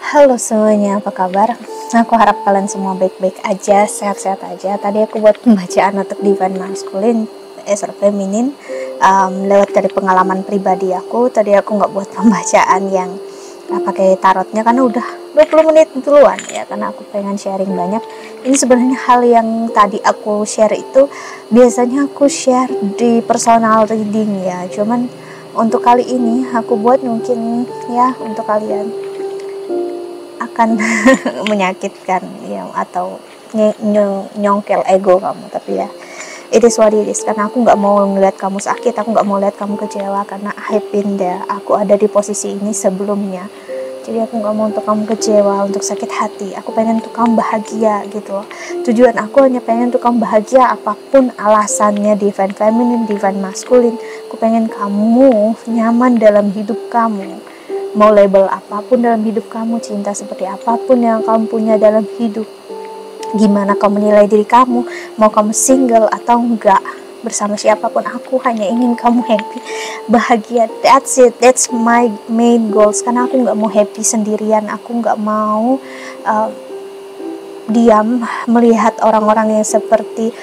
Halo semuanya, apa kabar? Aku harap kalian semua baik-baik aja, sehat-sehat aja. Tadi aku buat pembacaan untuk divine masculine, feminine, lewat dari pengalaman pribadi aku. Tadi aku nggak buat pembacaan yang pakai tarotnya karena udah 20 menit duluan ya, karena aku pengen sharing banyak. Ini sebenarnya hal yang tadi aku share itu biasanya aku share di personal reading ya. Cuman untuk kali ini aku buat mungkin ya untuk kalian akan menyakitkan ya, atau nyongkel ego kamu, tapi ya it is what it is, karena aku nggak mau ngeliat kamu sakit, aku nggak mau lihat kamu kecewa, karena I've been there, aku ada di posisi ini sebelumnya. Jadi aku nggak mau untuk kamu kecewa, untuk sakit hati. Aku pengen untuk kamu bahagia gitu loh. Tujuan aku hanya pengen untuk kamu bahagia, apapun alasannya, divine feminine, divine masculine. Aku pengen kamu nyaman dalam hidup kamu. Mau label apapun dalam hidup kamu, cinta seperti apapun yang kamu punya dalam hidup, gimana kamu menilai diri kamu, mau kamu single atau enggak, bersama siapapun, aku hanya ingin kamu happy, bahagia. That's it, that's my main goals. Karena aku nggak mau happy sendirian, aku nggak mau diam melihat orang-orang yang seperti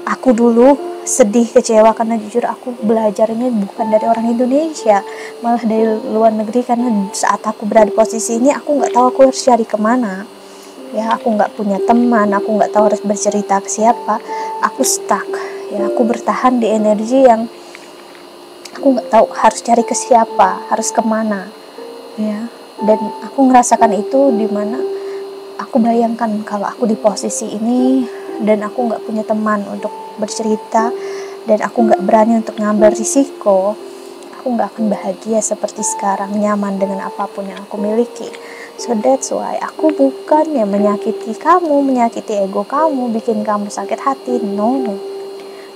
aku dulu sedih, kecewa, karena jujur aku belajarnya bukan dari orang Indonesia, malah dari luar negeri. Karena saat aku berada di posisi ini, aku nggak tahu aku harus cari kemana ya, aku nggak punya teman, aku nggak tahu harus bercerita ke siapa, aku stuck ya, aku bertahan di energi yang aku nggak tahu harus cari ke siapa, harus kemana ya. Dan aku ngerasakan itu dimana aku bayangkan kalau aku di posisi ini dan aku nggak punya teman untuk bercerita, dan aku nggak berani untuk ngambil risiko, aku nggak akan bahagia seperti sekarang, nyaman dengan apapun yang aku miliki. So that's why aku bukan yang menyakiti kamu, menyakiti ego kamu, bikin kamu sakit hati. No,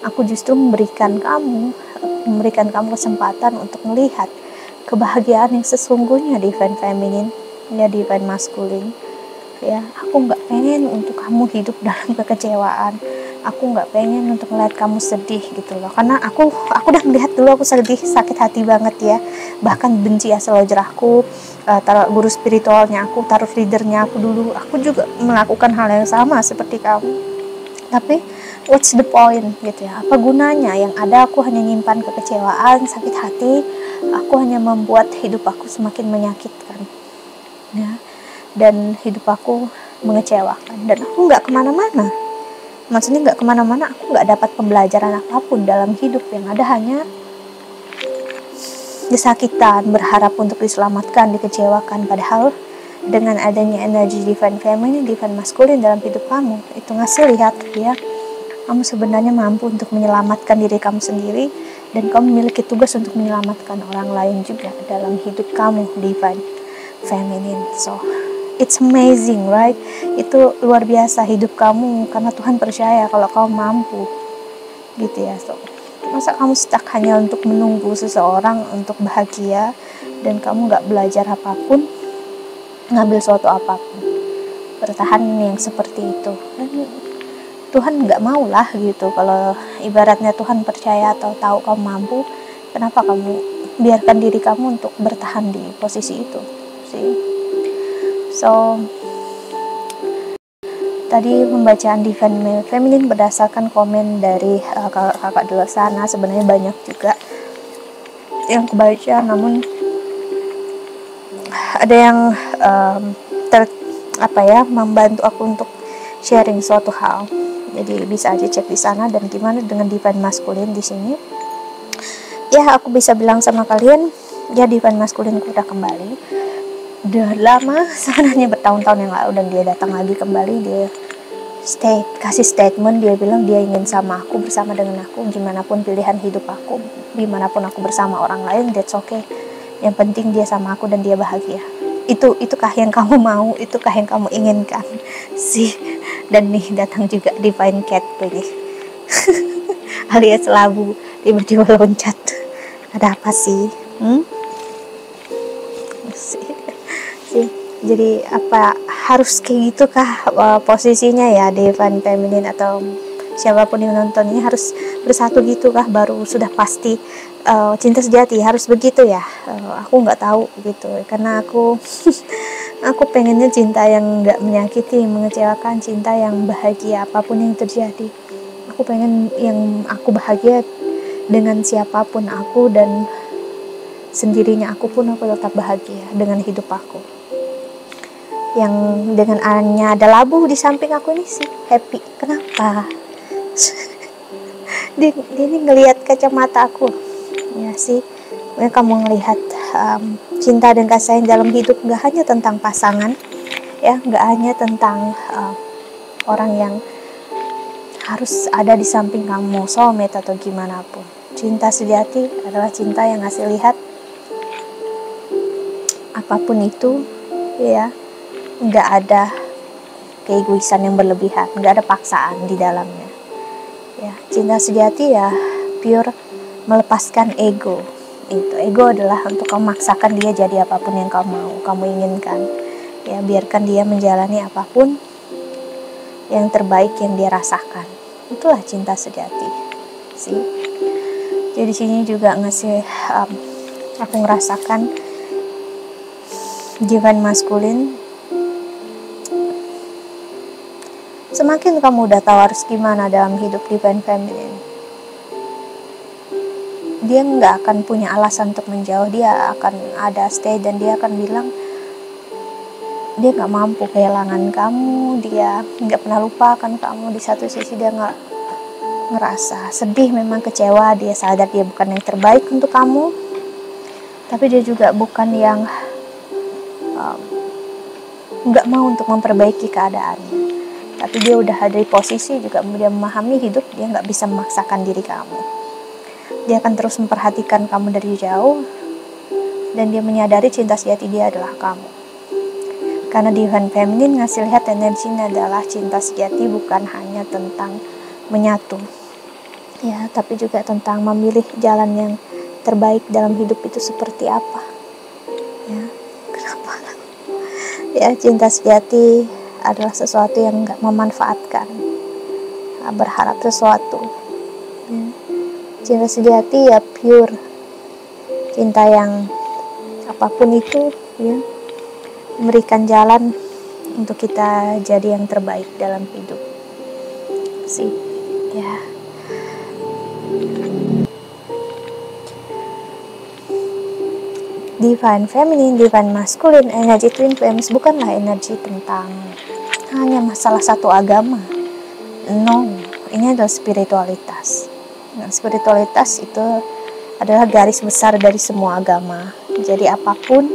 aku justru memberikan kamu kesempatan untuk melihat kebahagiaan yang sesungguhnya, divine feminine ya, divine masculine ya. Aku nggak pengen untuk kamu hidup dalam kekecewaan, aku nggak pengen untuk melihat kamu sedih gitu loh, karena aku udah melihat dulu aku sedih, sakit hati banget ya, bahkan benci astrologerku, taruh guru spiritualnya aku, taruh leadernya aku dulu, aku juga melakukan hal yang sama seperti kamu. Tapi what's the point gitu ya, apa gunanya? Yang ada aku hanya nyimpan kekecewaan, sakit hati, aku hanya membuat hidup aku semakin menyakitkan ya, dan hidup aku mengecewakan, dan aku nggak kemana-mana. Maksudnya nggak kemana-mana, aku nggak dapat pembelajaran apapun dalam hidup. Yang ada hanya kesakitan, berharap untuk diselamatkan, dikecewakan. Padahal dengan adanya energi divine feminine, divine masculine dalam hidup kamu, itu ngasih lihat ya, kamu sebenarnya mampu untuk menyelamatkan diri kamu sendiri, dan kamu memiliki tugas untuk menyelamatkan orang lain juga dalam hidup kamu, divine feminine. So it's amazing, right? Itu luar biasa hidup kamu, karena Tuhan percaya kalau kamu mampu gitu ya. So masa kamu stuck hanya untuk menunggu seseorang untuk bahagia, dan kamu gak belajar apapun, ngambil suatu apapun, bertahan yang seperti itu. Dan Tuhan gak mau lah gitu. Kalau ibaratnya Tuhan percaya atau tahu kamu mampu, kenapa kamu biarkan diri kamu untuk bertahan di posisi itu sih. So tadi pembacaan divine feminine berdasarkan komen dari kakak di luar sana. Sebenarnya banyak juga yang kebaca, namun ada yang membantu aku untuk sharing suatu hal. Jadi bisa aja cek di sana. Dan gimana dengan divine masculine di sini? Ya, aku bisa bilang sama kalian, ya divine masculine udah kembali. Udah lama sebenarnya, bertahun-tahun yang lalu, dan dia datang lagi kembali. Dia kasih statement, dia bilang dia ingin sama aku, bersama dengan aku, gimana pun pilihan hidup aku, dimanapun aku bersama orang lain, that's okay. Yang penting dia sama aku dan dia bahagia. Itukah yang kamu mau, itukah yang kamu inginkan sih. Dan nih datang juga divine cat ini alias labu, tiba-tiba loncat. Ada apa sih? Jadi apa harus kayak gitu kah posisinya ya, divine feminine atau siapapun yang nonton ini harus bersatu gitu kah baru sudah pasti cinta sejati, harus begitu ya? Aku nggak tahu gitu, karena aku Aku pengennya cinta yang nggak menyakiti, mengecewakan, cinta yang bahagia apapun yang terjadi. Aku pengen yang aku bahagia dengan siapapun aku, dan sendirinya aku pun aku tetap bahagia dengan hidup aku. Yang dengan hanya ada labu di samping aku ini sih happy. Kenapa? dia ini ngelihat kacamata aku. Ya sih, kamu ngelihat cinta dan kasih sayang dalam hidup nggak hanya tentang pasangan, ya, nggak hanya tentang orang yang harus ada di samping kamu, soulmate atau gimana pun. Cinta sejati adalah cinta yang ngasih lihat apapun itu, ya, nggak ada keegoisan yang berlebihan, nggak ada paksaan di dalamnya. Ya, cinta sejati ya pure melepaskan ego. Ego adalah untuk kamu maksakan dia jadi apapun yang kamu mau, kamu inginkan. Ya, biarkan dia menjalani apapun yang terbaik yang dia rasakan. Itulah cinta sejati sih. Jadi sini juga ngasih aku ngerasakan divine masculine. Semakin kamu udah tahu harus gimana dalam hidup divine feminine, dia nggak akan punya alasan untuk menjauh. Dia akan ada stay, dan dia akan bilang dia nggak mampu kehilangan kamu, dia nggak pernah lupakan kamu. Di satu sisi dia nggak ngerasa sedih, memang kecewa, dia sadar dia bukan yang terbaik untuk kamu, tapi dia juga bukan yang nggak mau untuk memperbaiki keadaannya. Tapi dia udah ada di posisi juga, dia memahami hidup, dia nggak bisa memaksakan diri kamu. Dia akan terus memperhatikan kamu dari jauh, dan dia menyadari cinta sejati dia adalah kamu. Karena divine feminine ngasih lihat energinya adalah cinta sejati bukan hanya tentang menyatu, ya, tapi juga tentang memilih jalan yang terbaik dalam hidup itu seperti apa. Ya, kenapa? Ya, cinta sejati adalah sesuatu yang nggak memanfaatkan, berharap sesuatu. Ya. Cinta sejati ya pure cinta yang apapun itu, ya, memberikan jalan untuk kita jadi yang terbaik dalam hidup sih, ya. Divine feminine, divine masculine, energi twin flames bukanlah energi tentang hanya masalah satu agama. No, ini adalah spiritualitas. Nah, spiritualitas itu adalah garis besar dari semua agama. Jadi apapun,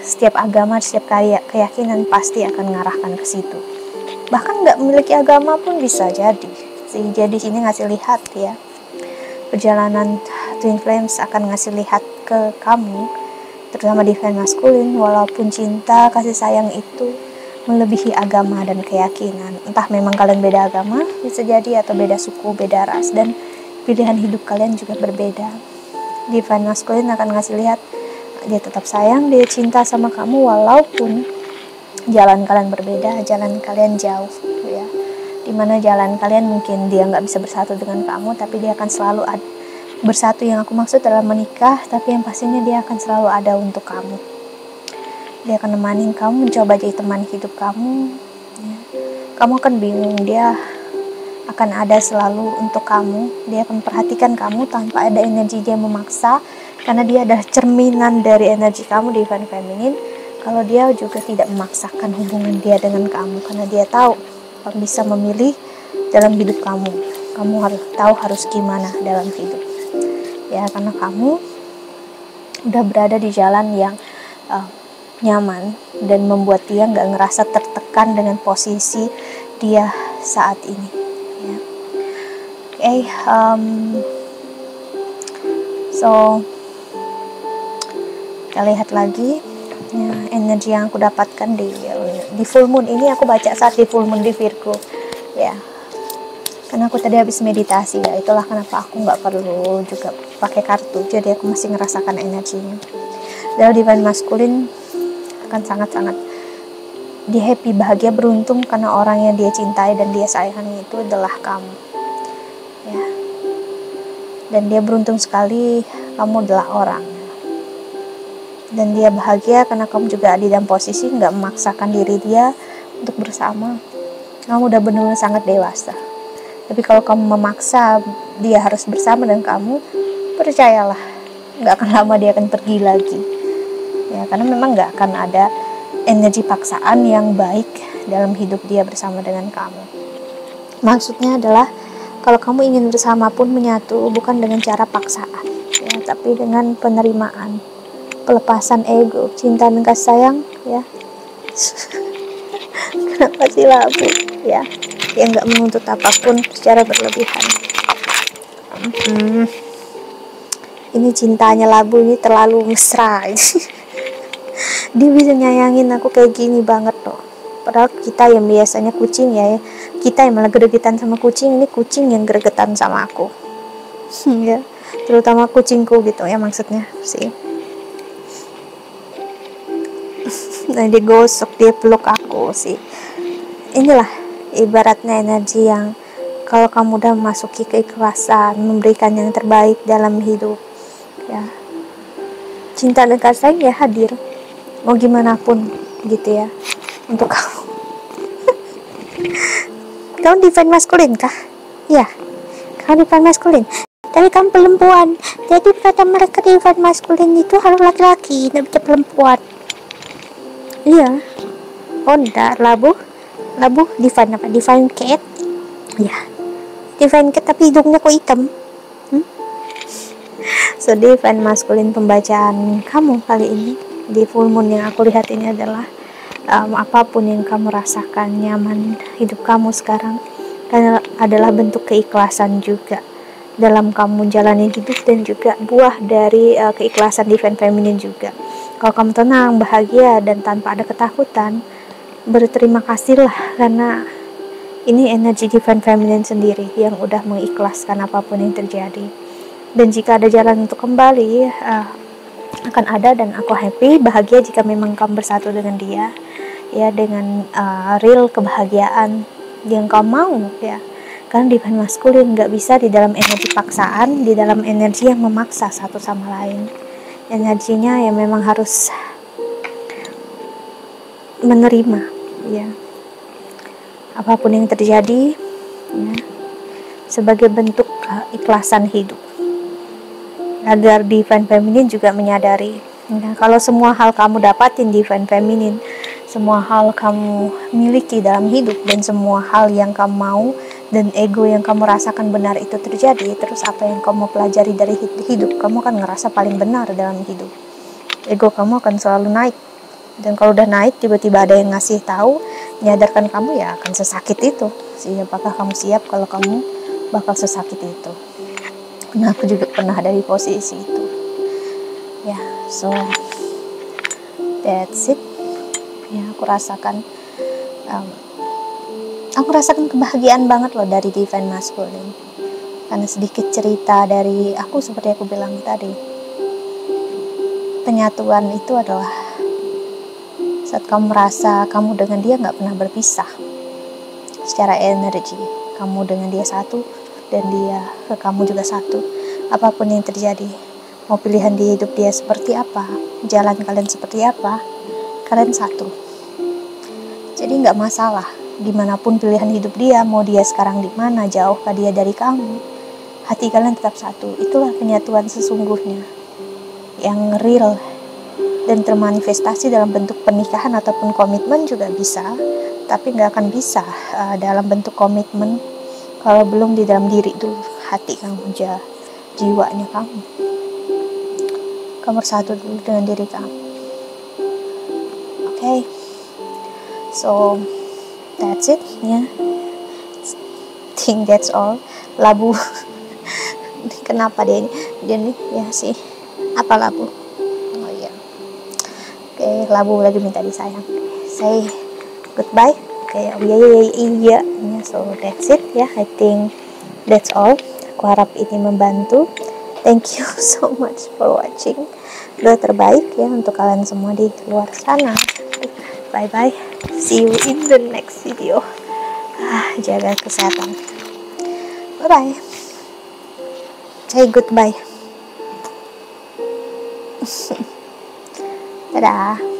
setiap agama, setiap keyakinan pasti akan mengarahkan ke situ. Bahkan nggak memiliki agama pun bisa jadi. Jadi sini ngasih lihat, ya, perjalanan twin flames akan ngasih lihat ke kamu, terutama divine masculine, walaupun cinta kasih sayang itu melebihi agama dan keyakinan. Entah memang kalian beda agama, bisa jadi, atau beda suku, beda ras, dan pilihan hidup kalian juga berbeda. Divine masculine akan ngasih lihat dia tetap sayang, dia cinta sama kamu walaupun jalan kalian berbeda, jalan kalian jauh, ya. Dimana jalan kalian mungkin dia nggak bisa bersatu dengan kamu, tapi dia akan selalu bersatu. Yang aku maksud adalah menikah, tapi yang pastinya dia akan selalu ada untuk kamu. Dia akan nemanin kamu, mencoba jadi teman hidup kamu, ya. Kamu akan bingung, dia akan ada selalu untuk kamu. Dia akan perhatikan kamu tanpa ada energi dia memaksa, karena dia adalah cerminan dari energi kamu, divine feminine. Kalau dia juga tidak memaksakan hubungan dia dengan kamu, karena dia tahu kamu bisa memilih dalam hidup kamu. Kamu harus tahu harus gimana dalam hidup, ya, karena kamu udah berada di jalan yang nyaman dan membuat dia nggak ngerasa tertekan dengan posisi dia saat ini, ya. So kita lihat lagi, ya, energi yang aku dapatkan di full moon ini. Aku baca saat di full moon di Virgo, ya, karena aku tadi habis meditasi, ya. Itulah kenapa aku nggak perlu juga pakai kartu, jadi aku masih ngerasakan energinya. Dari divine masculine akan sangat-sangat dia happy, bahagia, beruntung karena orang yang dia cintai dan dia sayangi itu adalah kamu, ya. Dan dia beruntung sekali kamu adalah orang, dan dia bahagia karena kamu juga di dalam posisi nggak memaksakan diri dia untuk bersama. Kamu udah benar-benar sangat dewasa. Tapi kalau kamu memaksa dia harus bersama dengan kamu, percayalah, nggak akan lama dia akan pergi lagi. Ya, karena memang nggak akan ada energi paksaan yang baik dalam hidup dia bersama dengan kamu. Maksudnya adalah kalau kamu ingin bersama pun menyatu bukan dengan cara paksaan, ya, tapi dengan penerimaan, pelepasan ego, cinta dan kasih sayang, ya. Kenapa sih labu, ya, yang nggak menuntut apapun secara berlebihan. Ini cintanya labu ini terlalu mesra. Dia bisa nyayangin aku kayak gini banget loh. Padahal kita yang biasanya kucing ya, kita yang malah gregetan sama kucing, ini kucing yang gregetan sama aku. Ya, terutama kucingku gitu ya, maksudnya sih. Nah, dia gosok, dia peluk aku sih. Inilah ibaratnya energi yang kalau kamu udah memasuki keikhlasan, memberikan yang terbaik dalam hidup, ya, cinta dan kasih sayang ya hadir, mau gimana pun gitu ya, untuk kamu. Kamu divine maskulin kah? Ya, kamu divine maskulin. Tapi kamu perempuan, jadi kata mereka divine maskulin itu harus laki-laki, tidak bisa perempuan. Iya. Oh enggak, labu divine apa? Divine cat? Ya, divine cat tapi hidungnya kok hitam. So, divine maskulin pembacaan kamu kali ini di full moon yang aku lihat ini adalah apapun yang kamu rasakan nyaman hidup kamu sekarang karena adalah bentuk keikhlasan juga dalam kamu jalani hidup, dan juga buah dari keikhlasan divine feminine juga. Kalau kamu tenang, bahagia, dan tanpa ada ketakutan, berterima kasihlah karena ini energi divine feminine sendiri yang udah mengikhlaskan apapun yang terjadi. Dan jika ada jalan untuk kembali, akan ada, dan aku happy, bahagia jika memang kamu bersatu dengan dia, ya, dengan real kebahagiaan yang kamu mau, ya. Karena divine maskulin nggak bisa di dalam energi paksaan, di dalam energi yang memaksa satu sama lain. Energinya yang memang harus menerima, ya, apapun yang terjadi, ya, sebagai bentuk keikhlasan hidup. Agar divine feminine juga menyadari, ya, kalau semua hal kamu dapatin divine feminine, semua hal kamu miliki dalam hidup, dan semua hal yang kamu mau dan ego yang kamu rasakan benar itu terjadi, terus apa yang kamu pelajari dari hidup, kamu akan ngerasa paling benar dalam hidup. Ego kamu akan selalu naik, dan kalau udah naik tiba-tiba ada yang ngasih tahu, menyadarkan kamu, ya akan sesakit itu. Apakah kamu siap kalau kamu bakal sesakit itu? Nah, aku juga pernah ada di posisi itu, ya. So that's it, ya. Aku rasakan kebahagiaan banget loh dari divine masculine. Karena sedikit cerita dari aku, seperti aku bilang tadi, penyatuan itu adalah saat kamu merasa kamu dengan dia nggak pernah berpisah secara energi. Kamu dengan dia satu, dan dia ke kamu juga satu. Apapun yang terjadi, mau pilihan di hidup dia seperti apa, jalan kalian seperti apa, kalian satu. Jadi nggak masalah gimana pun pilihan hidup dia, mau dia sekarang di mana, jauhkah dia dari kamu, hati kalian tetap satu. Itulah penyatuan sesungguhnya yang real dan termanifestasi dalam bentuk pernikahan ataupun komitmen juga bisa, tapi nggak akan bisa dalam bentuk komitmen kalau belum di dalam diri dulu, hati kamu, jiwanya kamu bersatu dulu dengan diri kamu. Okay, so that's it, ya. Think that's all. Labu kenapa dia nih, ya sih, apa labu? Oh iya, okay, labu lagi minta disayang. Say goodbye. Okay, iya. So that's it, ya. I think that's all. Aku harap ini membantu. Thank you so much for watching. Doa terbaik ya untuk kalian semua di luar sana. Bye bye. See you in the next video. Jaga kesehatan. Bye bye. Say goodbye. Dadah.